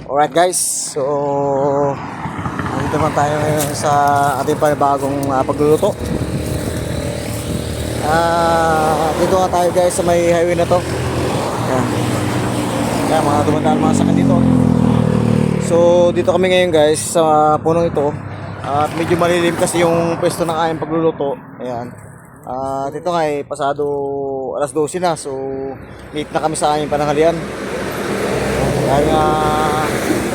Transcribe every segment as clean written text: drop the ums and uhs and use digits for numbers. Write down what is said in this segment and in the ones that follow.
Alright guys, so nandito naman tayo ngayon sa ating panibagong pagluluto. Dito nga tayo guys sa may highway na to. Yan. Yan, mga dumandaan mga sakyan dito. So dito kami ngayon guys sa punong ito. At medyo malilim kasi yung pwesto ng aming pagluluto. Ayan. Dito nga pasado alas 12 na. So late na kami sa aming pananghalian. Kaya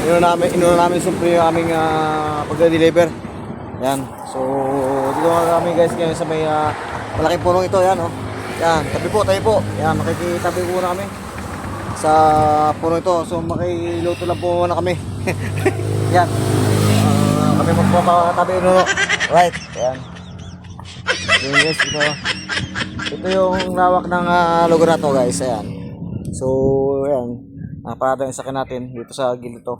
inuna namin siyempre yung aming pagde-deliver. Yan. So dito nga kami guys ngayon sa may malaking punong ito. Yan, oh. Yan, tabi po. Yan, makikitabi po na kami sa puno ito. So makiluto lang po muna kami. Yan. Kami magpapatabi no. Right. Yan. Yan guys, ito yung lawak ng lugar na to guys. Ayan. So ayan. Parada yung sakin natin dito sa gilid to.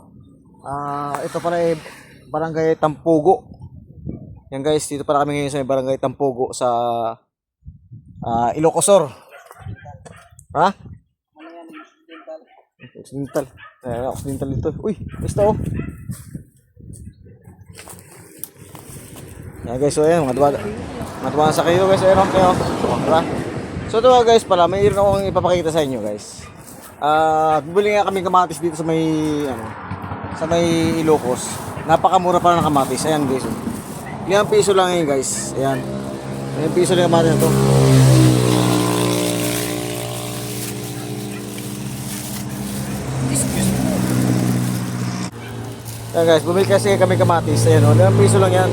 Ito pala ay Barangay Tampugo. Yan guys, dito pala kami ngayon sa Barangay Tampugo sa Ilocosur. Ha? Occidental. Occidental dito. Uy, basta oh. Yan guys, so ayan, matuwa sa kayo guys, ayan okay oh. So ito guys pala, may iron akong ipapakita sa inyo guys. Bumili nga kami kamatis dito sa may sa may Ilocos. Napakamura pala ng kamatis. Ayan guys. 5 piso lang ngayon guys. Ayan. 5 piso lang kamatis na to. Ayan guys, bumili kasi kami kamatis. Ayan o, 5 piso lang yan.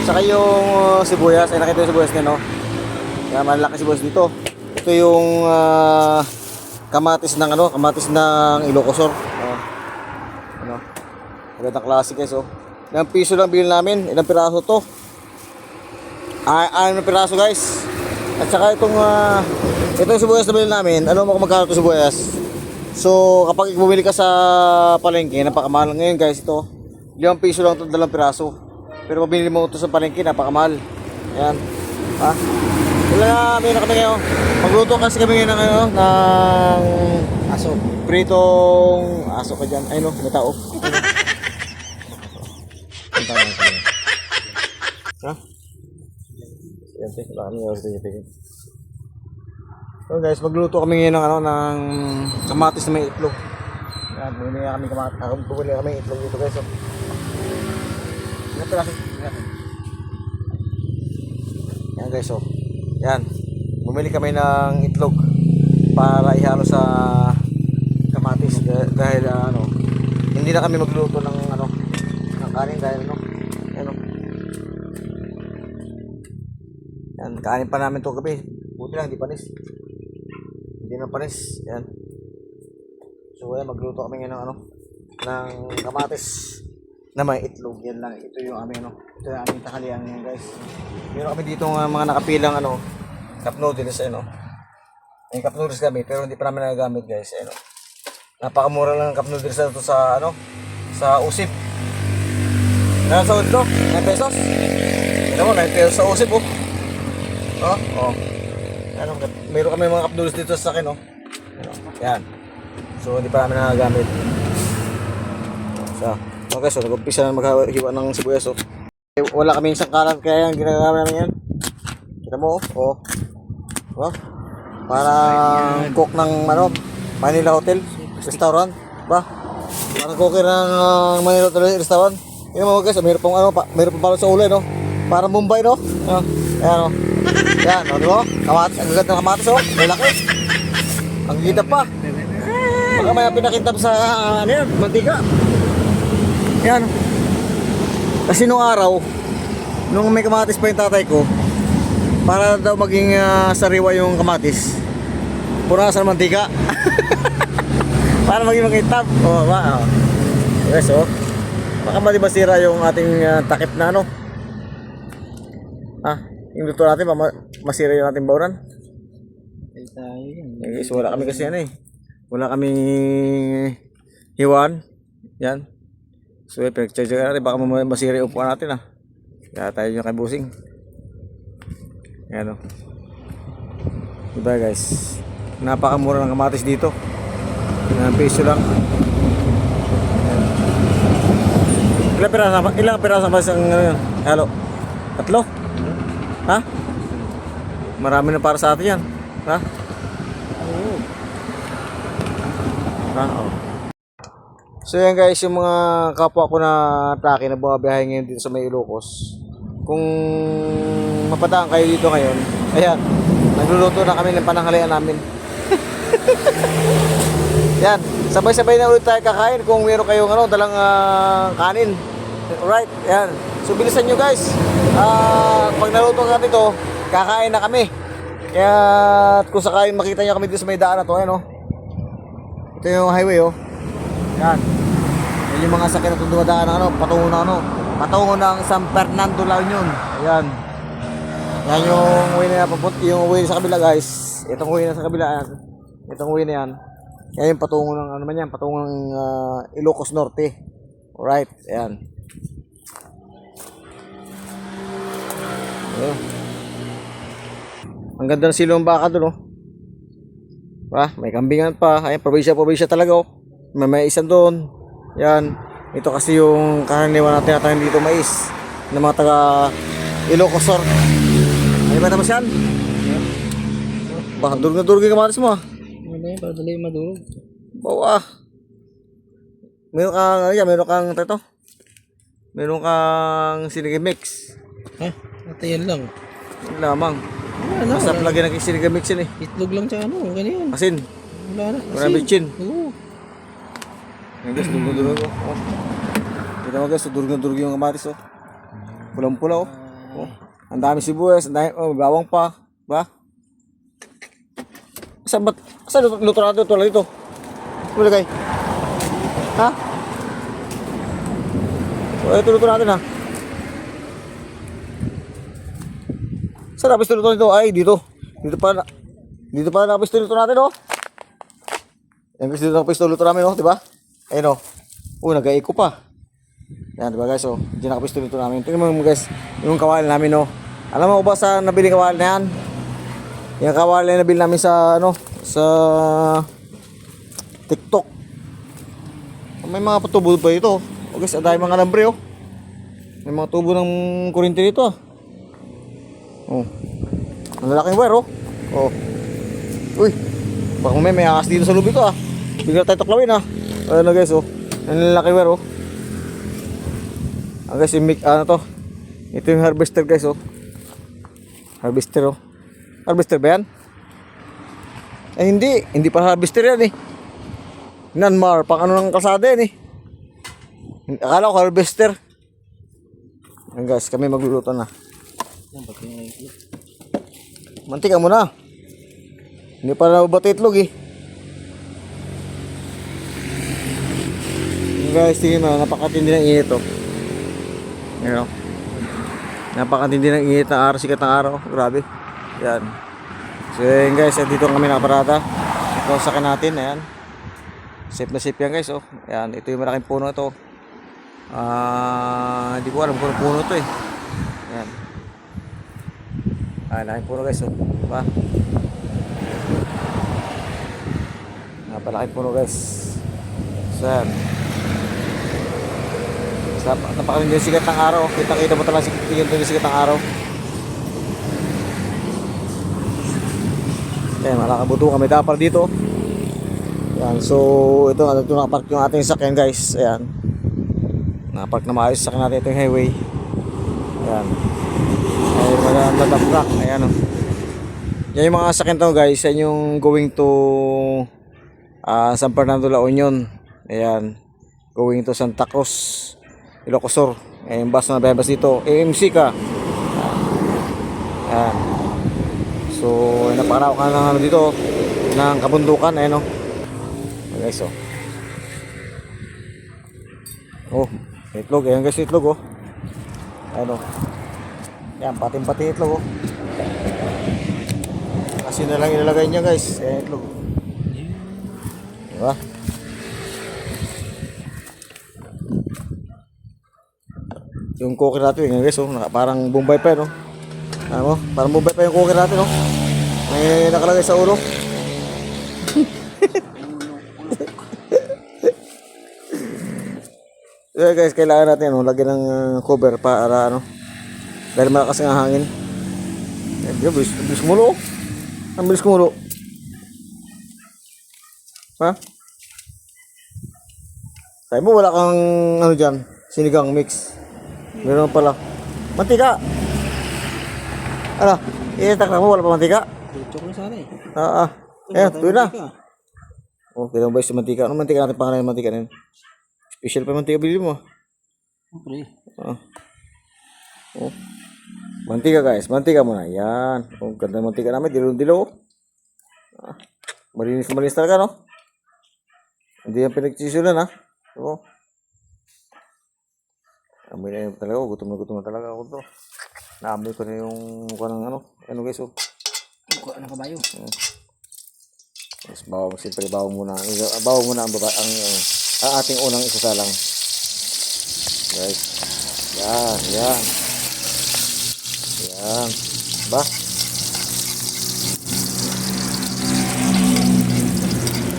Saka yung sibuyas. Ayan, nakita yung sibuyas niya no. Ayan, malaki sibuyas dito. Ito yung kamatis ng Ilocosur. Ano? Magandang klase guys oh. 5 piso lang bilhin namin. Ilang piraso to? 6 piraso guys. At saka itong sibuyas na bilhin namin, ano mo kung magkano itong sibuyas? So kapag bumili ka sa palengke, napakamahal ngayon guys ito. 5 piso lang itong 2 piraso. Pero pag binili mo ito sa palengke, napakamahal. Ayan. Ha? Wala na kami ngayon. Magluto kasi kami ngayon ng aso. Pritong aso ka dyan. Ay no, may tao. Ha? Yan, wala kami ngayon. So guys, magluto kami ngayon ng kamatis na may itlog. Yan, bumili kami kamatis. Bumili kami itlog dito guys. Yan guys, oh. Yan. Bumili kami ng itlog para ihalo sa kamatis dahil hindi na kami magluto ng ng kanin dahil ano. Yan, kanin pa namin 'to gabi. Buti lang hindi panis. Hindi na panis. Yan. So ayan, magluto kami ng ng kamatis na may itlog. Yan lang. Ito yung aming ito yung aming tanghalian ngayon guys. Meron kami dito mga nakapilang cup noodles May cup noodles kami pero hindi pa namin nagagamit guys. Napakamura lang ng cup noodles na ito sa sa Usip. Nasa ito, 9 pesos. Ito mo, 9 pesos sa Usip oh. Meron kami mga cup noodles dito sa akin oh. Yan. So hindi pa namin nagagamit. So, okay, so nag-umpisa na maghiwa ng sibuyas oh. Wala kaming sangkalan kaya yung ginagawa namin yan. Kita mo oh. Oh. Parang cook ng Manila Hotel Restaurant ba? Parang cooker ng Manila Hotel Restaurant. Yan mo guys, mayroon pang mayroon pang palo sa ulo no. Parang Mumbai no. Ayan oh. Yan, di ba? Kamatis, ang gaganda ng kamatis oh. May laki. Ang gita pa. Baka may pinakintab sa mantika. Yan. Kasi nung araw, nung may kamatis pa yung tatay ko, para daw maging sariwa yung kamatis, punasan ng mantika. Para maging makintab. Oh, ba? Oh. Yes, oh. Baka masira yung ating takip na yung luto natin, masira yung ating bauran. Guys, wala kami kasi wala kaming hiwan. Yan. So, pinag-check natin, baka masira yung upuan natin Kaya tayo yung kay busing. Yan o. Diba guys, napakamura ng kamatis dito. 9 piso lang. Ayan. Ilang piraso ba isang ano yun? Halo? 3? Ha? Marami na para sa atin yan. Ha? Oo. Ha? Oh. So yan guys, yung mga kapwa ko na traki na bumabiyahe ngayon dito sa may Ilocos. Kung mapadaan kayo dito ngayon, ayan, nagluluto na kami ng pananghalian namin. Yan, sabay-sabay na ulit tayo kakain kung meron kayong ano, dalang kanin. Alright, yan. So bilisan nyo guys. Pag naluto ka dito, kakain na kami. Kaya kung sakaling makita nyo kami dito sa may daan na to, ayan oh. Ito yung highway oh. Yan. Yan yung mga sakyan na dumadaan ng ano, patungo ng San Fernando La Union. Ayan. Yan yung way na yung way sa kabila guys. Itong way na sa kabila. Itong way na yan. Yan yung patungo ng ano man yan, patungo ng Ilocos Norte. Alright, ayan. Ayan. Ang ganda ng silong baka doon oh. May kambingan pa. Ayan, probinsya talaga oh. May isang doon. Yan. Ito kasi yung karaniwan natin natin dito mais ng mga taga Ilocos Sur. Ano ba naman yan? Baka durog na durog yung kamatis mo ah. Ano ba yun? Para dali madurog. Bawa. Meron kang sinigang mix. Ha? Ate yan lang. Yun lamang. Wala na. Masarap lagi ng sinigang mix yun eh. Itlog lang sa ano. Ganyan. Asin. Wala na. Wala bitchin. Oo. Ayan guys, durog oh. Kita mo guys, durog na durog yung kamatis oh. Pulang-pula oh. Ang dami sibuyas, ang dami, bawang pa. Ba? Saan luto natin ito lang dito? Mulagay. Ha? So, ito luto natin ha. Saan napis luto nito? Ay, dito. Dito pa napis luto natin oh. Yan guys, dito napis luto namin oh, diba? Ayun oh. Nag-eiko pa. Yan, diba guys oh. Diyan nakapis luto namin. Tingnan mo guys, yung kawali namin oh. Alam mo ba sa nabili kawali na yan? Yung kawali na nabili namin sa ano, sa TikTok. May mga tubo pa ito. O guys, dahil mga alambre oh. May mga tubo ng kuryente dito ah. Oh. Ang lalaking wire oh. Oh. Uy. Baka may akas dito sa lubi ko ah. Bigla tayo tuklawin ah. Ano guys oh. Ang lalaking wire oh. Guys, ano to? Ito yung harvester guys oh. Harvester oh. Harvester ba yan? Eh hindi pa harvester yan eh. Nanmar, pang ano ng kalsada yan eh. Akala ko harvester. Ayan guys, kami magluluto na. Mantika mo na. Hindi pa nababati itlog eh. Ayan guys, tingin mo, napakatindi ng init oh. Ayan oh. Napakatindi ng init ng araw, sikat ng araw. Grabe. Yan. So yun guys, dito kami nakaparada. Ito sa akin natin, ayan. Safe na safe yan guys oh. Ayan, ito yung malaking puno ito. Hindi ko alam kung ano puno ito eh. Ayan. Malaking puno guys oh. Diba? Napalaking puno guys. So yan. Napakaganda yung sikat ng araw. Kita mo talaga yung sikat ng araw. Ayan, malakabuto kami dapar dito. Ayan, so ito nakapark yung ating sakyan guys. Ayan. Nakapark na maayos sakyan natin. Ito yung highway. Ayan. Ayan, magandang. Ayan o. Yan yung mga sakyan to guys. Yan yung going to San Fernando La Union. Ayan. Going to Santa Cruz, Ilocos Sur. Ayan yung bus na nabibas dito. AMC ka. Ayan. So, napakalawak ka ng ano dito ng kabundukan, ayan o. Guys, oh. Oh, itlog, ayan guys, itlog oh. Ayan o. Ayan, pating-pati itlog oh. Kasi na lang ilalagay niya guys, ayan itlog. Diba? Yung cooker natin, ayan guys oh, parang Bombay pa no. Ano, parang Bombay pa yung cooker natin oh. May nakalagay sa ulo. Yeah, guys, kailangan natin ano, lagyan ng cover para ano. Dahil malakas ang hangin. Eh, bilis kumulo. Ang bilis kumulo. Ha? Sabi mo wala kang ano dyan, sinigang mix. Meron pala. Mantika! Ano? Iitak mo, wala pa mantika? Joke na sana eh. Ayan, tuloy na. Oh, kailangan ba yung mantika? Ano mantika natin pangalan ng mantika na yun? Special pa yung mantika bilhin mo. Siyempre. Oh. Mantika guys, mantika muna. Yan. Oh, ganda ng mantika namin, dilaw-dilaw. Malinis talaga, no? Hindi yan pinagsisulan, ha? Oo. Amoy na yun talaga, gutom na talaga ako to. Naamoy ko na yung mukha ng ano guys, oh. Mukha ng kabayo. Mas bawang, siyempre bawang muna ang ating unang isasalang. Guys. Yan. Ba?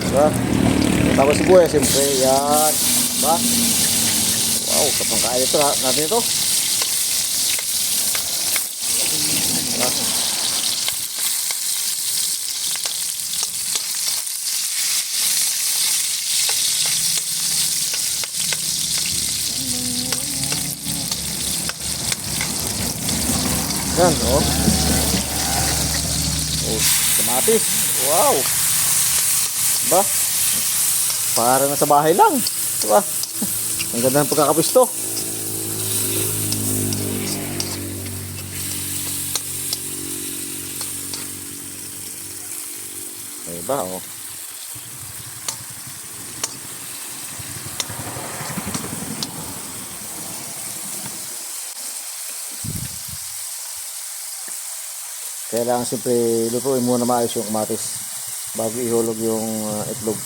Ba? Tapos sibuyas, siyempre. Yan. Ba? Wow, kapang kain ito natin ito. Ba? Yan, oh. Oh, kamatis. Wow. Ba? Para na sa bahay lang. Diba? Ang ganda ng pagkakapisto. Diba, oh. Kailangan siyempre lutuin muna maayos yung kamatis bago ihulog yung itlog.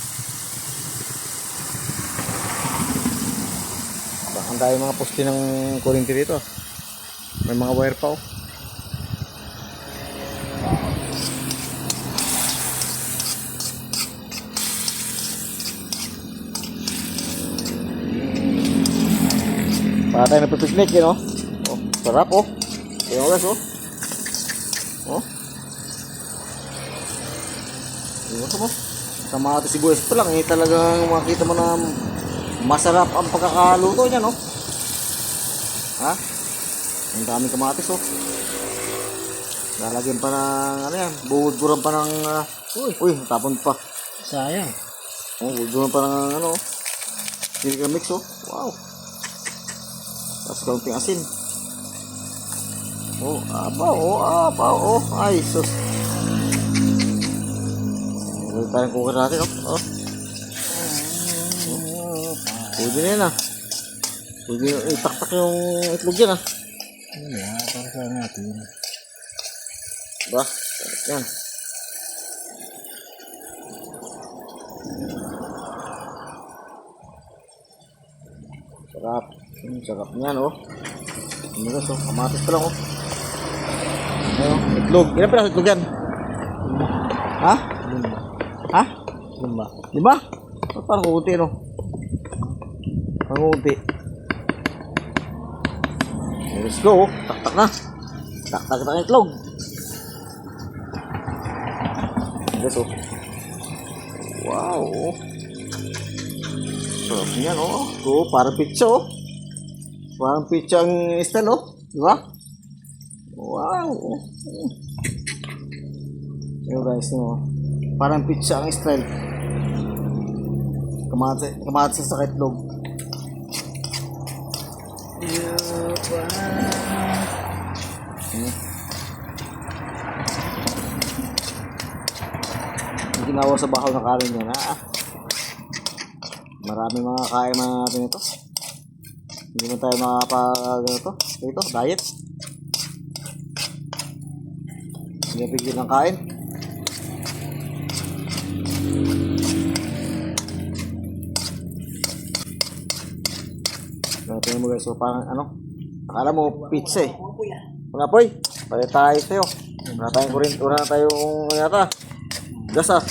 Baka tayo mga poste ng kuryente dito. May mga wire pa, oh. Para tayo nagpipiknik yun, oh. Oh, sarap, oh. Yung oras, oh. Oh. Iwan mo. Kamatis sibuyas pa lang eh. Talagang makita mo na masarap ang pagkakaluto niya, no? Ha? Ang daming kamatis, oh. Lalagyan pa ng ano yan. Buhod-buran pa ng uy, tapon pa. Sayang. Oh, buhod-buran pa ng ano. Sinigang mix, oh. Wow. Tapos kaunting asin. Oh, ay, sus. Ito tayong cooker natin, oh. Pwede na yan, ah. Pwede itaktak yung itlog yan, ah. Para sa natin. Ba? Yan. Sarap. Sarap niyan, oh. Ano guys, oh. Kamatis pa lang, oh. Ayun, itlog. Ilan pala itlog yan? Ha? 5. Ha? 5. 5? Parang kukunti, no? Parang kukunti. Let's go, oh. Tak-tak na. Tak-tak na itlog. Guys, oh. Wow, oh. Sarap niyan, oh. Oh, parang pizza, oh. Parang pizza ang style, oh. Diba? Wow. Ayo guys, no. Parang pizza ang style. Kamatis sa itlog. Ginawa sa bahaw ng kanin yan, ha? Marami mga kain natin ito. Hindi na tayo makapag ito, diet. Hindi pigil ng kain. Tingnan mo guys, so parang ano, akala mo pizza eh. Mga poy, pala tayo sa'yo. Wala tayong kuryente, wala tayong yata. Gas, ah.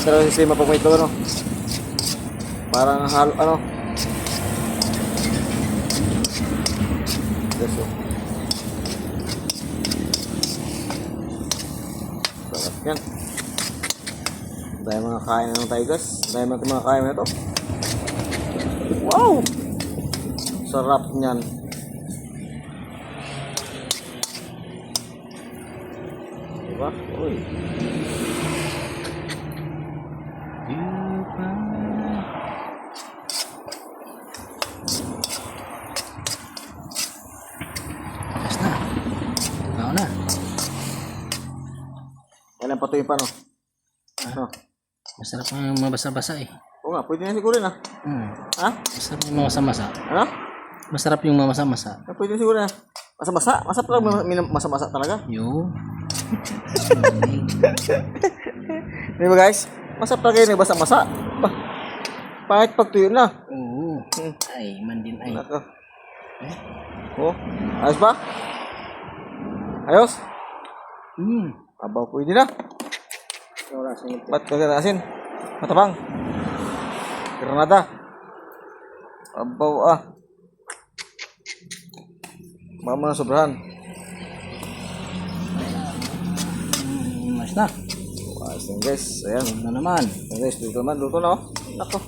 talaga sistema pag may ito, ano. Parang halo, ano. Yes, oh. Sarap yan. Dahil mga kain na ng tayo guys. Dahil mga kain na ito. Wow! Sarap niyan. Diba? Uy. Tapos na. Ako na. Kailan patuloy pa, no? Ano? Masarap ang mabasa-basa eh. Oo nga, pwede na siguro na. Ha? Masarap yung mamasa-masa. Ano? Masarap yung mamasa-masa. Pwede na siguro na. Masa-masa? Masa-masa talaga? Yo. Di ba guys? Masarap talaga yun, basa-masa. Ba? Pahit pag tuyo na. Oo. Ay, man din ay. Nako. Oh, ayos ba? Ayos? Abaw, pwede na. Wala sa ito. Ba't kaganasin? Matabang. Granada. Abaw ah. Baka mo na sobrahan. Mas na. Ayos na guys. Ayan. Na naman. Ayan guys, dito naman. Luto na oh. Nako.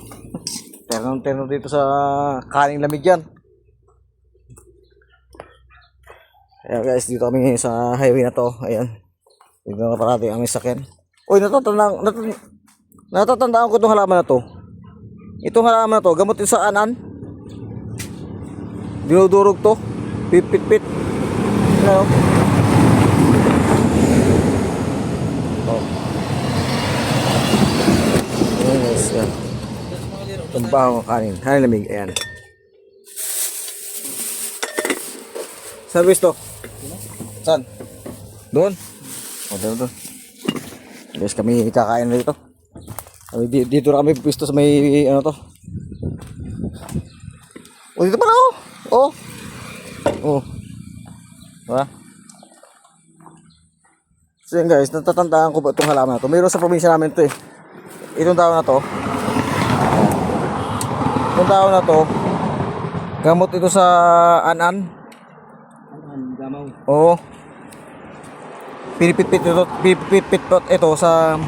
Terno dito sa kaning lamig yan. Ayan guys, dito kami sa highway na to. Ayan. Dito na parating ang sakyan. Uy, natatandaan ko itong halaman na to. Itong halaman na to, gamot ito sa anan. Dinudurog to. Pit. Ano? Oh. Ayan guys, yan. Tumbaho ng kanin. Kanin lamig, ayan. Service to. Saan? Doon? O, doon. Guys, kami kakain dito. Dito na kami pisto sa may ano to. O, dito pala oh. Oh. Oh. Diba? So yan guys, natatandaan ko ba itong halaman na to. Mayroon sa probinsya namin to eh. Itong tao na to. Itong tao na to. Gamot ito sa anan. Gamaw. Oo. Pinipit ito sa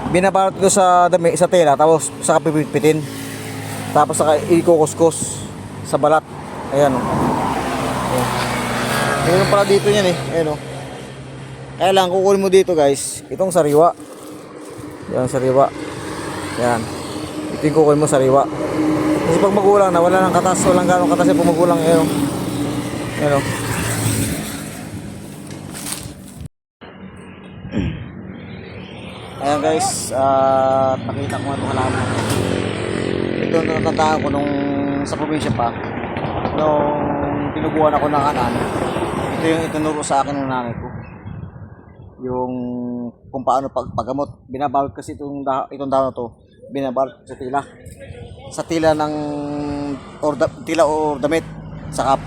binabalot ito sa dami sa tela tapos saka pipitpitin. Tapos saka ikukuskus sa balat. Ayan oh. Oh. Meron pala dito niyan eh. Ayan oh. Kaya lang kukunin mo dito guys, itong sariwa. Yan sariwa. Yan. Ito yung kukunin mo sariwa. Kasi pag magulang na wala nang katas, walang ganong katas yung pag magulang ayan oh. Ayan oh. Ayan guys, nakita ko nga itong halaman. Ito ang natatandaan ko nung sa probinsya pa. Nung tinuguan ako ng anan. Ito yung itinuro sa akin ng nanay ko. Yung kung paano paggamot. Binabalot kasi itong dahon na to. Binabalot sa tila. Sa tila ng tila o damit. Saka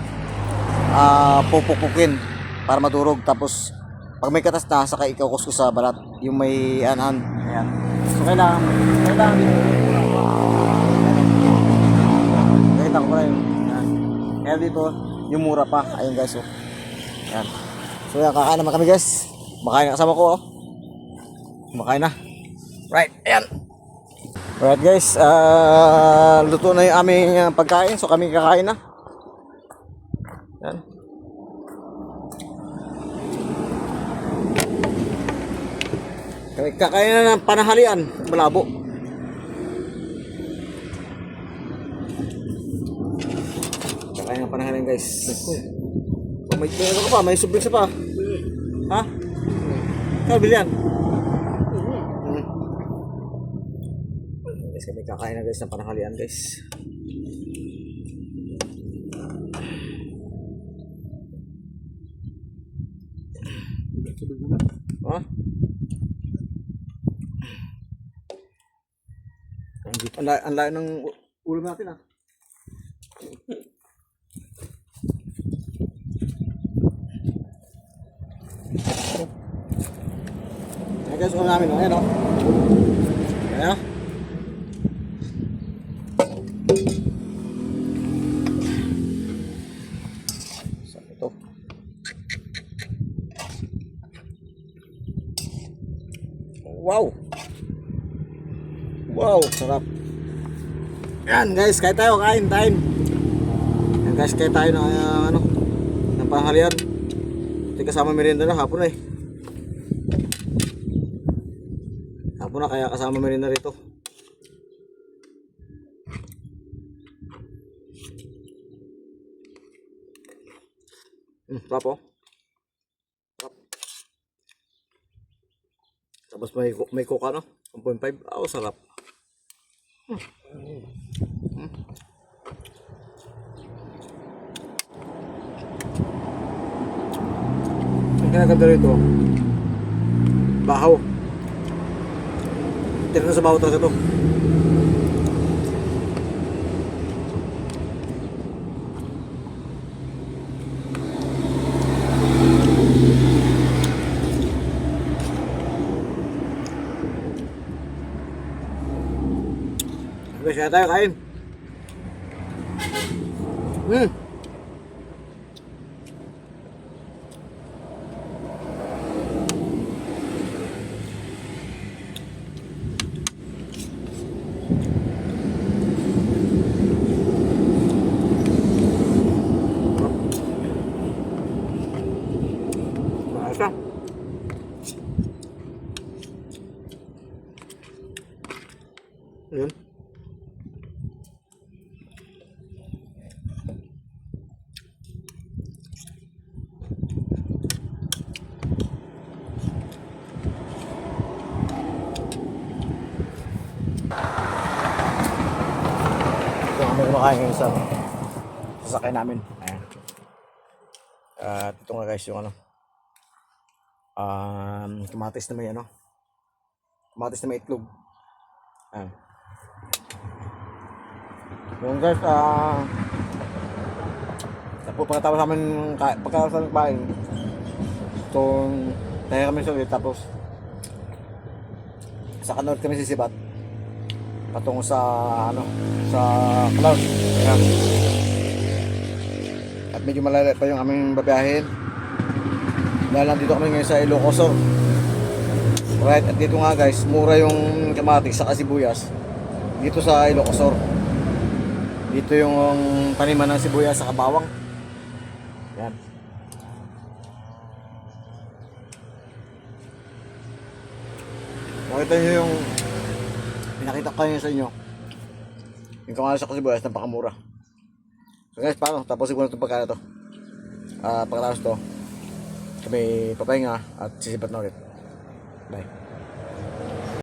pupupukin para madurog. Tapos pag may katas na, saka ikukuskus sa balat. Yung may anan. Ayan. So kailangan nakita ko pala yung ayan. Kaya dito, yung mura pa. Ayun guys. Oh. Ayan. So yan, kakain naman kami guys. Makain na kasama ko. Oh. Makain na. Right. Ayan. Right guys. Luto na yung aming pagkain. So kami kakain na. Ayan. Kakain na ng panahalian. Malabo. Kakain ng panahalian guys. Oh, may ano ka pa? May sublisa pa. Ha? Kaya bilyan. Guys, kami kakain na guys ng panahalian guys. Ha? Ang layo ng ulam natin ah. Ayan guys, ulam namin oh. Ayan oh. Ayan. So, ito. Wow! Wow, sarap. Yan guys, kain tayo, kain time. Yan guys, kain tayo ng ano, ng panghalian. Hindi kasama merienda na hapon na eh. Hapon na kaya kasama merienda rito. Sarap oh. Sarap. Tapos may coca no? 1.5. Oh, sarap. Ang kinaganda rito, bahaw. Tira na sa bahaw talaga to. Guys, kaya tayo kain. Ayos na. Yun. Ito kami kumakain ngayon sa sasakyan namin. Ayan. At ito nga guys yung ano. Kamatis na may ano. Kamatis na may itlog. Ayan. Yung guys, pagkatapos namin pagkatapos namin kain, so tayo kami sa ulit, tapos sa Kanor kami sisibat patungo sa ano, sa Cloud. Ayan. At medyo malayo pa yung aming babiyahin dahil nandito kami ngayon sa Ilocos. Right, at dito nga guys, mura yung kamatis sa sibuyas dito sa Ilocos. Dito yung taniman ng sibuyas sa bawang. Yan. Makita nyo yung pinakita ko yun sa inyo. Yung kamatis sa sibuyas, napakamura. So guys, paano? Tapusin ko na itong pagkala to. Pagkatapos to, kami papahinga at sisipat na ulit. Bye.